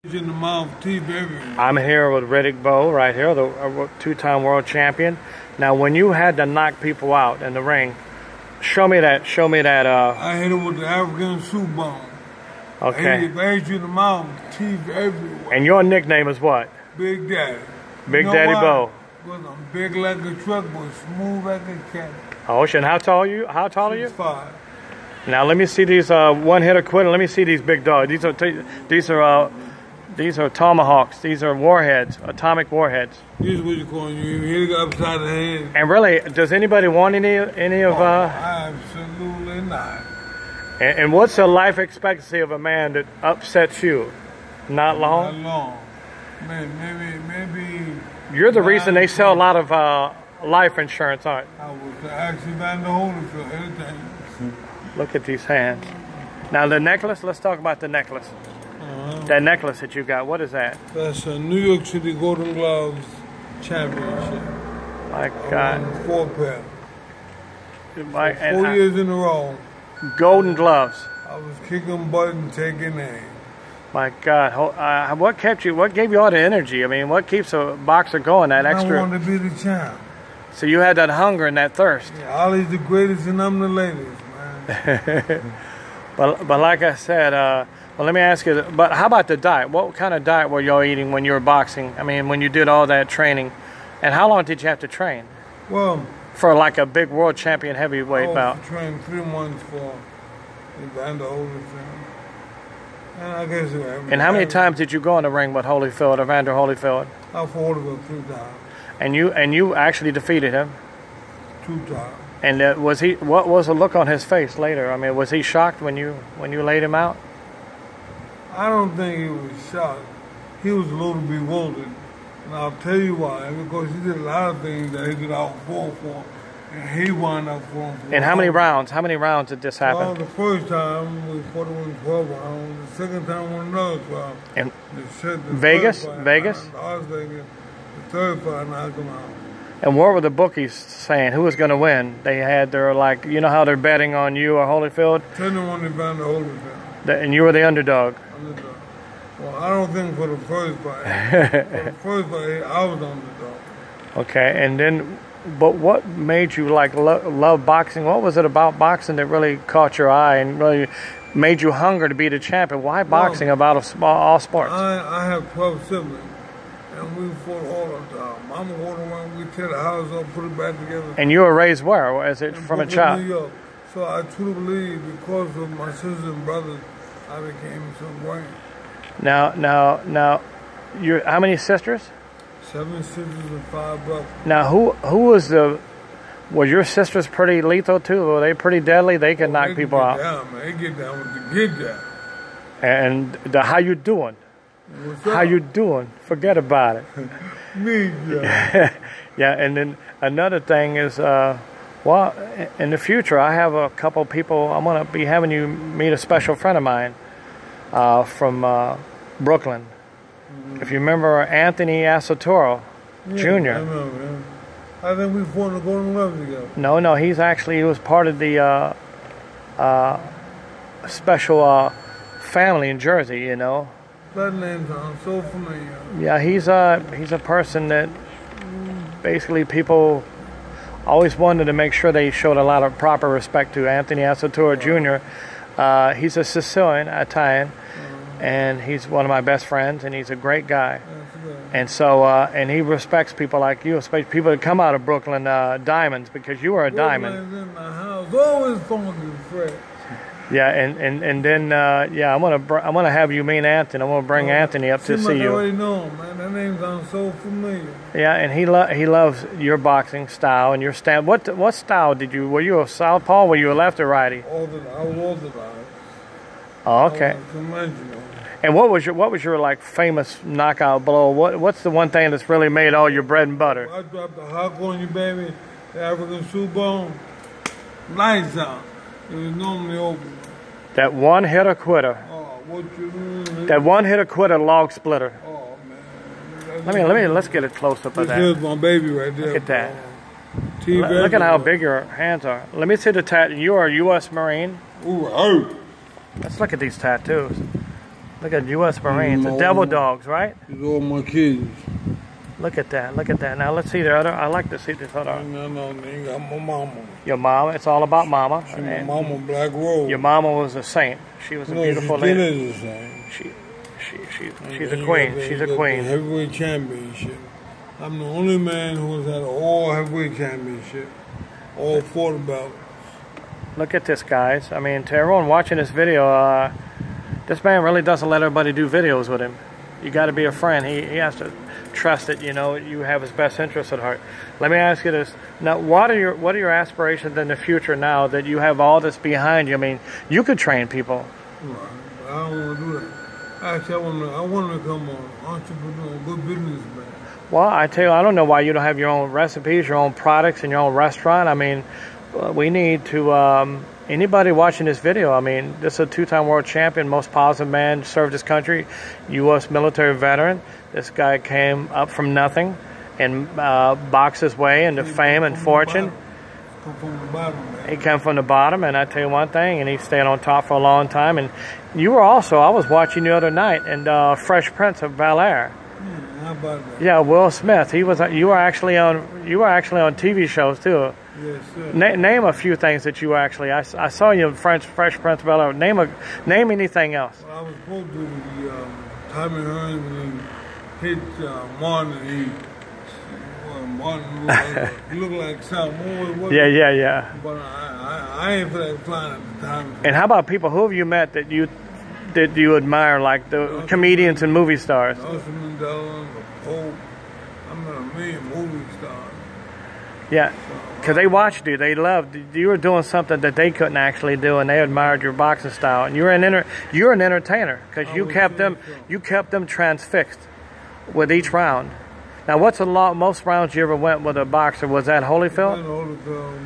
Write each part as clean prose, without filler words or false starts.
In the mouth, teeth everywhere. I'm here with Riddick Bowe, right here, the two-time world champion. Now, when you had to knock people out in the ring, show me that. I hit him with the African soup bone. Okay. I hit you in the mouth, teeth everywhere. And your nickname is what? Big Daddy. Big Daddy Bowe. Because I'm big like a truck, but smooth like a cat. Oh, and how tall are you? How tall are you? 6'5". Now, let me see these one-hitter quitter. Let me see these big dogs. These are tomahawks. These are warheads, atomic warheads. This is what you call you hit it upside the head. And really, does anybody want any of? Absolutely not. And what's the life expectancy of a man that upsets you? Not long. Not long. Maybe. You're the reason they sell a lot of life insurance, aren't you? I was actually Van der Holyfield, everything. Look at these hands. Now the necklace. Let's talk about the necklace. That necklace that you got, what is that? That's a New York City Golden Gloves Championship. My God. 4 pair. 4 years in a row. Golden gloves. I was kicking butt and taking aim. My God. What gave you all the energy? I mean, what keeps a boxer going, that extra? I wanted to be the champ. So you had that hunger and that thirst. Yeah, Ollie's the greatest and I'm the latest, man. but like I said, well, let me ask you, but how about the diet? What kind of diet were y'all eating when you were boxing? I mean, when you did all that training. And how long did you have to train? Well, for like a big world champion heavyweight bout? I trained 3 months for Van der Holyfield. And I guess and how many times did you go in the ring with Holyfield or Van der Holyfield? I fought Holyfield 3 times. And you actually defeated him? 2 times. And what was the look on his face later? I mean, was he shocked when you laid him out? I don't think he was shocked. He was a little bewildered. And I'll tell you why. Because he did a lot of things that he did out for. And he wound up for. And how many rounds? How many rounds did this happen? Well, the first time we fought him in 12 rounds. The second time we another 12. And Vegas? Vegas? Las Vegas. The third fight knocked him out. And what were the bookies saying? Who was going to win? They had their, like, you know how they're betting on you or Holyfield? 10-1 to Van der Holyfield. And you were the underdog. Well, I don't think for the first fight. For the first fight, I was the underdog. Okay, and then, but what made you like love boxing? What was it about boxing that really caught your eye and really made you hunger to be the champion? Why boxing about all sports? I have 12 siblings, and we fought all the time. Mama went around, we tear the house up, put it back together. And you were raised where? Is it from a child? New York. So I truly believe because of my sisters and brothers, I became so great. Now, how many sisters? 7 sisters and 5 brothers. Now, who was were your sisters pretty lethal too? Were they pretty deadly? They could knock people out. Down, man. They get down with the get down. And how you doing? How you doing? Forget about it. Me, yeah. Yeah, and then another thing is, well, in the future, I have a couple people. I'm going to be having you meet a special friend of mine from Brooklyn. If you remember Anthony Asatoro Jr. I remember, yeah. I think we fought in the Golden Gloves together. No, he was part of the special family in Jersey, you know. That name sounds so familiar. Yeah, he's a person that basically people always wanted to make sure they showed a lot of proper respect to. Anthony Asatoro Jr. He's a Sicilian, Italian, and he's one of my best friends, and he's a great guy. And so, and he respects people like you, especially people that come out of Brooklyn Diamonds, because you were a diamond. In my house, always funky fresh. Yeah, and then yeah, I'm gonna have you meet Anthony. I'm gonna bring Anthony up to see you. I already know him, man. That name sounds so familiar. Yeah, and he loves your boxing style and your stand. What style did you? Were you a southpaw? Were you a left or righty? I was orthodox. Oh, okay. And what was your like famous knockout blow? What's the one thing that's really made all your bread and butter? I dropped the hawk on you, baby. The African soup bone. Lights out. It was normally open. That one hitter quitter. Oh, what you mean? That one hitter quitter log splitter. Oh man. Let's get a close up of that. Here's my baby right there. Look at that. Look at how big your hands are. Let me see the tattoo. You are a U.S. Marine. Ooh, oh. Let's look at these tattoos. Look at U.S. Marines, the Devil Dogs, right? These are all my kids. Look at that, look at that. Now let's see the other. I like to see this other. No, they got my mama. Your mama, it's all about mama. She my mama, Black Rose. Your mama was a saint. She was a beautiful lady. She still is a saint. She's a queen. She's a queen. Heavyweight championship. I'm the only man who has had all heavyweight championship, all 4 belts. Look at this, guys. I mean, to everyone watching this video, this man really doesn't let everybody do videos with him. You got to be a friend. He has to trust that you have his best interest at heart. Let me ask you this: now, what are your aspirations in the future now that you have all this behind you? I mean, you could train people. Right, but I don't want to do that. Actually, I want to become an entrepreneur, a good businessman. Well, I tell you, I don't know why you don't have your own recipes, your own products, and your own restaurant. I mean, we need to. Anybody watching this video, I mean, this is a 2-time world champion, most positive man, served his country, U.S. military veteran. This guy came up from nothing and boxed his way into fame and fortune. He came from the bottom, and I tell you one thing, and he stayed on top for a long time. And you were also, I was watching the other night, and Fresh Prince of Bel-Air. How about that? Yeah, Will Smith. He was. You were actually on TV shows too. Yes, sir. Name a few things that you actually. I saw you in Fresh Prince of Bel-Air. Name anything else. Well, I was supposed to do the Tommy Hearns when he hit Martin. Martin looked like something. Yeah. But I ain't for that flying at the time. And how about people? Who have you met that you admire, like the comedians and movie stars? Nelson Mandela, the Pope. I met a million movie stars. Yeah, because they watched you. They loved you were doing something that they couldn't actually do, and they admired your boxing style. And you're an entertainer because you kept them transfixed with each round. Now, what's the most rounds you ever went with a boxer? Was that Holyfield? Holyfield.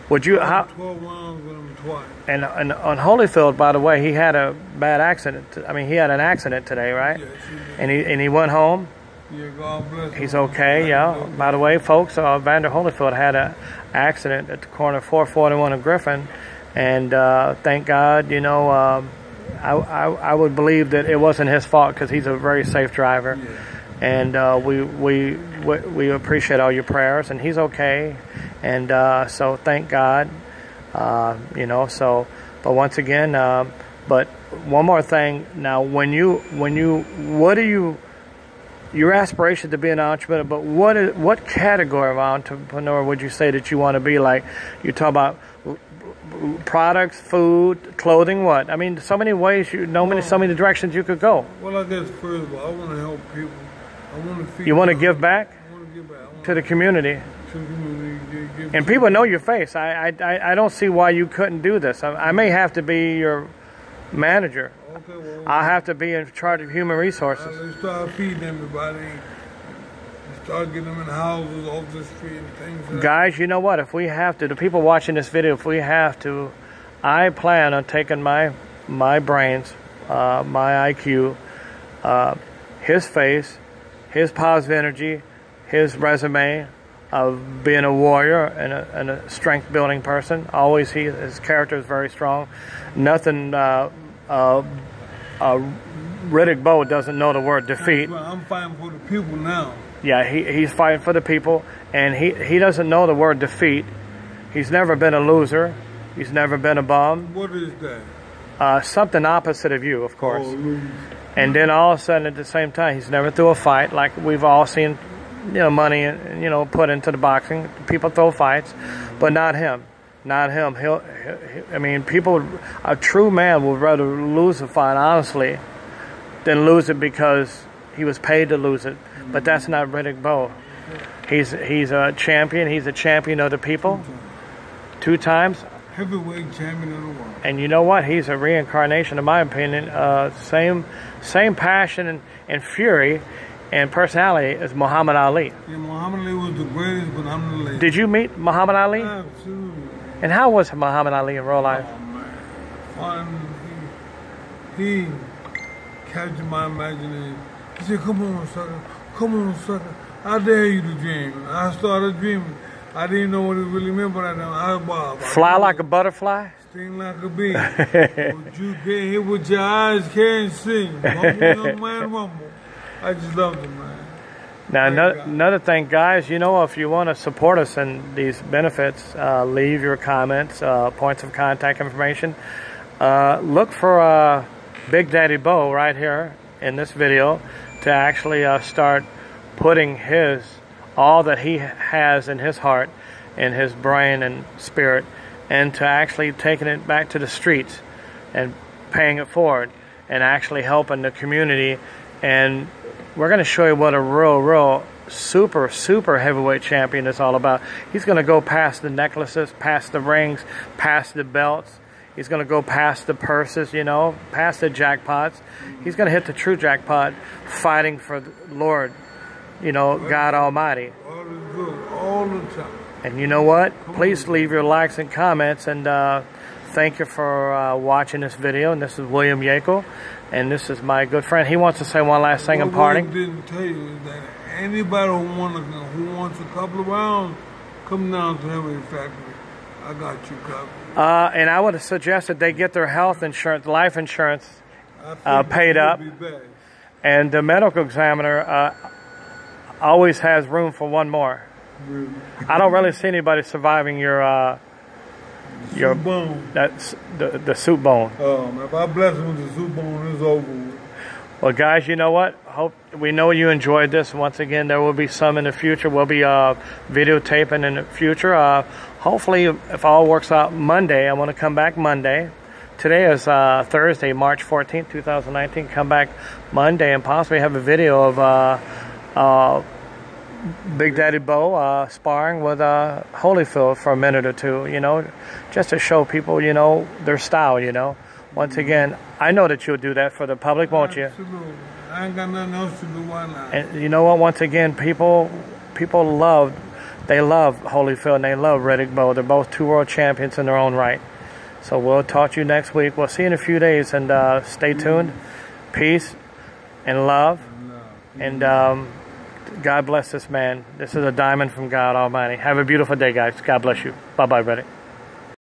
Would you 12 rounds with him twice. And on Holyfield, by the way, he had a bad accident. I mean, he had an accident today, right? Yes, he did. And he went home. Yeah, God bless him. He's okay, yeah. By the way, folks, Vander Holyfield had an accident at the corner of 441 and Griffin, and thank God, I would believe that it wasn't his fault because he's a very safe driver, and we appreciate all your prayers, and he's okay, and so thank God, So, but once again, but one more thing. Now, what do you? Your aspiration to be an entrepreneur, but what category of entrepreneur would you say that you want to be? Like, you talk about products, food, clothing, what? I mean, so many ways, so many directions you could go. Well, I guess first of all, I want to help people. I want to feed. You want to give back? I want to give back. To the community. To the community. And people know your face. I don't see why you couldn't do this. I may have to be your manager. Okay, well, I'll have to be in charge of human resources. Let's start feeding everybody. Start getting them in houses off the street and things. Guys, you know what? If we have to, the people watching this video, if we have to, I plan on taking my brains, my IQ, his face, his positive energy, his resume of being a warrior and a strength-building person. Always, his character is very strong. Nothing. Riddick Bowe doesn't know the word defeat. I'm fighting for the people now. Yeah, he's fighting for the people, and he doesn't know the word defeat. He's never been a loser. He's never been a bum. What is that? Something opposite of you, of course. Oh, lose. And then all of a sudden, at the same time, he's never threw a fight. Like we've all seen, money, put into the boxing. People throw fights, but not him. Not him. A true man would rather lose a fight, honestly, than lose it because he was paid to lose it. But that's not Riddick Bowe. He's a champion. He's a champion of the people. 2 times. Heavyweight champion of the world. And you know what? He's a reincarnation, in my opinion. Same passion and fury and personality as Muhammad Ali. Yeah, Muhammad Ali was the greatest, but I'm the latest. Did you meet Muhammad Ali? Absolutely. And how was Muhammad Ali in real life? Oh, man. He captured my imagination. He said, come on, sucker. Come on, sucker. I dare you to dream. I started dreaming. I didn't know what it really meant, but I fly like a butterfly? Sing like a bee. What you can't hear, what your eyes can't see. Rumble, young man, rumble. I just love them, man. Now, another thing, guys, you know, if you want to support us in these benefits, leave your comments, points of contact information. Look for Big Daddy Bowe right here in this video to actually start putting all that he has in his heart, in his brain and spirit, and to actually taking it back to the streets and paying it forward and actually helping the community. And we're going to show you what a real super heavyweight champion is all about. He's going to go past the necklaces, past the rings, past the belts. He's going to go past the purses, you know, past the jackpots. He's going to hit the true jackpot, fighting for the Lord, you know, God Almighty. All is good, all the time. And you know what? Please leave your likes and comments. And thank you for watching this video. And this is William Yackel. And this is my good friend. He wants to say one last thing in parting. What I didn't tell you is that anybody who wants a couple of rounds, come down to Heavyweight Factory. I got you covered. And I would suggest that they get their health insurance, life insurance paid up. And the medical examiner always has room for one more. Really? I don't really see anybody surviving your soup bone. That's the soup bone. If I bless him with the soup bone, it's over with. Well, guys, you know what? We know you enjoyed this. Once again, there will be some in the future. We'll be videotaping in the future. Hopefully, if all works out, Monday. I want to come back Monday. Today is Thursday, March 14th, 2019. Come back Monday and possibly have a video of Big Daddy Bowe sparring with Holyfield for a minute or two, you know, just to show people, you know, their style, you know. Once again, I know that you'll do that for the public, won't you? Absolutely. I ain't got nothing else to do. Why not? And you know what? Once again, people love Holyfield and they love Riddick Bowe. They're both two world champions in their own right. So we'll talk to you next week. We'll see you in a few days, and stay tuned. Peace and love. And God bless this man. This is a diamond from God Almighty. Have a beautiful day, guys. God bless you. Bye-bye, Riddick.